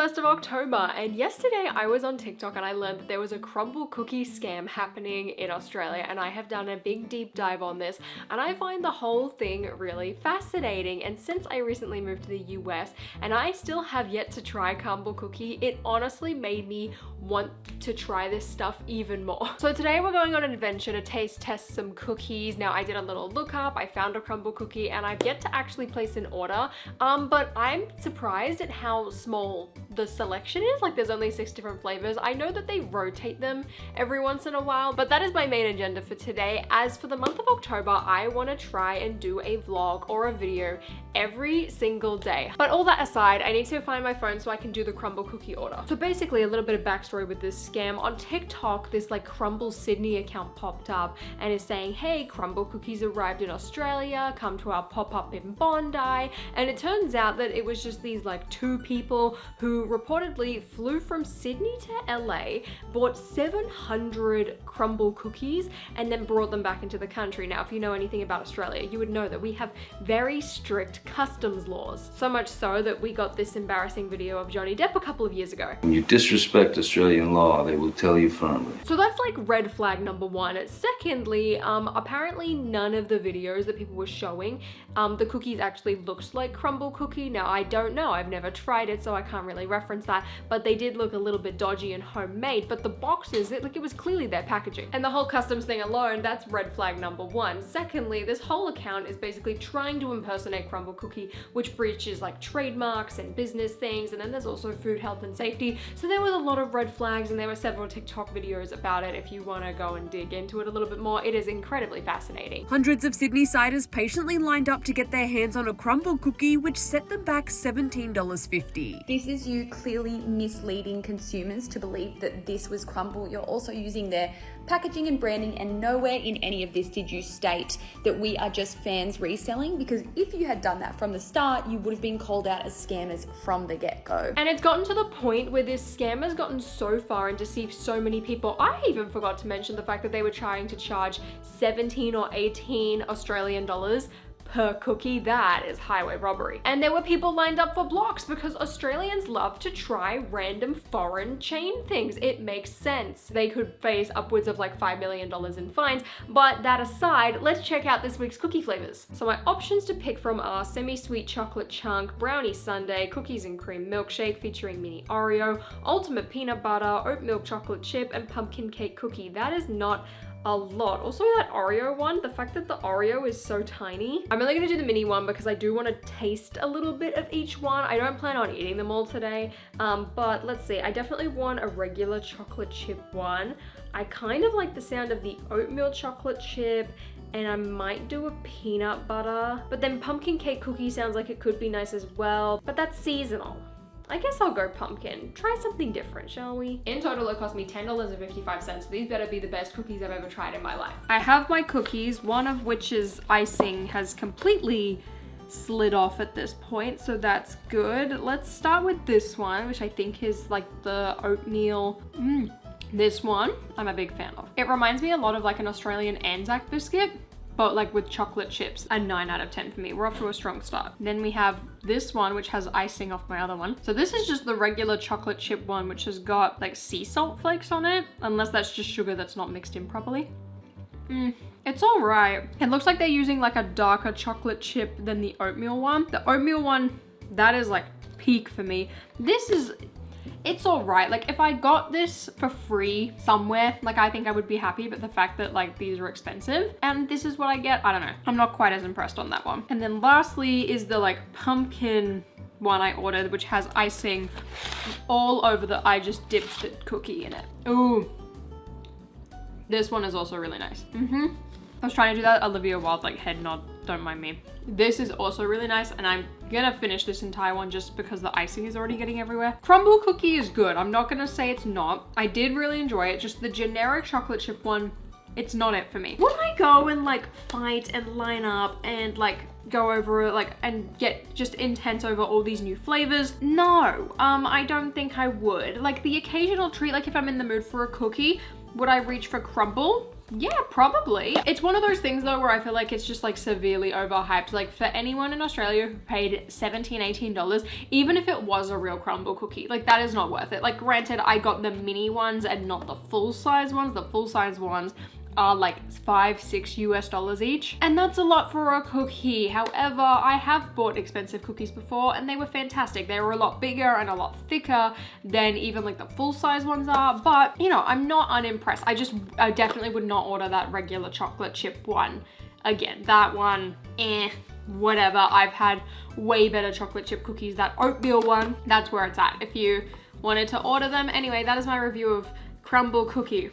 1st of October, and yesterday I was on TikTok and I learned that there was a Crumbl Cookie scam happening in Australia, and I have done a big deep dive on this and I find the whole thing really fascinating. And since I recently moved to the US and I still have yet to try Crumbl Cookie, it honestly made me want to try this stuff even more. So today we're going on an adventure to taste test some cookies. Now I did a little lookup, I found a Crumbl Cookie, and I've yet to actually place an order, but I'm surprised at how small the selection is. Like, there's only 6 different flavors. I know that they rotate them every once in a while, but that is my main agenda for today. As for the month of October, I want to try and do a vlog or a video every single day. But all that aside, I need to find my phone so I can do the Crumbl Cookie order. So basically, a little bit of backstory with this scam. On TikTok, this like Crumbl Sydney account popped up and is saying, hey, Crumbl Cookies arrived in Australia, come to our pop-up in Bondi. And it turns out that it was just these like 2 people who reportedly flew from Sydney to LA, bought 700 Crumbl Cookies, and then brought them back into the country. Now, if you know anything about Australia, you would know that we have very strict customs laws. So much so that we got this embarrassing video of Johnny Depp a couple of years ago. When you disrespect Australian law, they will tell you firmly. So that's like red flag number 1. Secondly, apparently none of the videos that people were showing, the cookies actually looked like Crumbl Cookie. Now, I don't know, I've never tried it, so I can't really reference that, but they did look a little bit dodgy and homemade. But the boxes, it was clearly their packaging. And the whole customs thing alone, that's red flag number 1. Secondly, this whole account is basically trying to impersonate Crumbl Cookie, which breaches like trademarks and business things, and then there's also food, health, and safety. So there was a lot of red flags, and there were several TikTok videos about it. If you want to go and dig into it a little bit more, it is incredibly fascinating. Hundreds of Sydney-siders patiently lined up to get their hands on a Crumbl Cookie, which set them back $17.50. This is you clearly misleading consumers to believe that this was Crumbl. You're also using their packaging and branding, and nowhere in any of this did you state that we are just fans reselling, because if you had done that from the start, you would have been called out as scammers from the get-go. And it's gotten to the point where this scam has gotten so far and deceived so many people. I even forgot to mention the fact that they were trying to charge 17 or 18 Australian dollars per cookie. That is highway robbery. And there were people lined up for blocks because Australians love to try random foreign chain things. It makes sense. They could face upwards of like $5 million in fines. But that aside, let's check out this week's cookie flavors. So my options to pick from are semi-sweet chocolate chunk, brownie sundae, cookies and cream milkshake featuring mini Oreo, ultimate peanut butter, oat milk chocolate chip, and pumpkin cake cookie. That is not a lot. Also, that Oreo one, the fact that the Oreo is so tiny. I'm only gonna do the mini one because I do want to taste a little bit of each one. I don't plan on eating them all today, but let's see. I definitely want a regular chocolate chip one. I kind of like the sound of the oatmeal chocolate chip, and I might do a peanut butter, but then pumpkin cake cookie sounds like it could be nice as well, but that's seasonal. I guess I'll go pumpkin. Try something different, shall we? In total, it cost me $10.55. These better be the best cookies I've ever tried in my life. I have my cookies, one of which is icing has completely slid off at this point, so that's good. Let's start with this one, which I think is like the oatmeal. This one, I'm a big fan of. It reminds me a lot of like an Australian Anzac biscuit, but like with chocolate chips. A 9 out of 10 for me. We're off to a strong start. Then we have this one, which has icing off my other one. So this is just the regular chocolate chip one, which has got like sea salt flakes on it, unless that's just sugar that's not mixed in properly. It's all right. It looks like they're using like a darker chocolate chip than the oatmeal one. The oatmeal one, that is like peak for me. This is, it's all right. Like, if I got this for free somewhere, like, I think I would be happy, but the fact that like these are expensive and this is what I get, I don't know. I'm not quite as impressed on that one. And then lastly is the like pumpkin one I ordered, which has icing all over the, I just dipped the cookie in it. Ooh. This one is also really nice. I was trying to do that Olivia Wilde like head nod, don't mind me. This is also really nice, and I'm gonna finish this entire one just because the icing is already getting everywhere. Crumbl Cookie is good. I'm not gonna say it's not. I did really enjoy it. Just the generic chocolate chip one, it's not it for me. Would I go and like fight and line up and like go over it like and get just intense over all these new flavors? No, I don't think I would. Like the occasional treat, like if I'm in the mood for a cookie, would I reach for Crumbl? Yeah, probably. It's one of those things though where I feel like it's just like severely overhyped. Like for anyone in Australia who paid $17, $18, even if it was a real Crumbl cookie, like that is not worth it. Like granted, I got the mini ones and not the full size ones. The full size ones are like $5-6 each, and that's a lot for a cookie. However, I have bought expensive cookies before and they were fantastic. They were a lot bigger and a lot thicker than even like the full size ones are, but you know, I'm not unimpressed. I definitely would not order that regular chocolate chip one again. That one, whatever. I've had way better chocolate chip cookies. That oatmeal one, that's where it's at if you wanted to order them. Anyway, that is my review of Crumbl Cookie.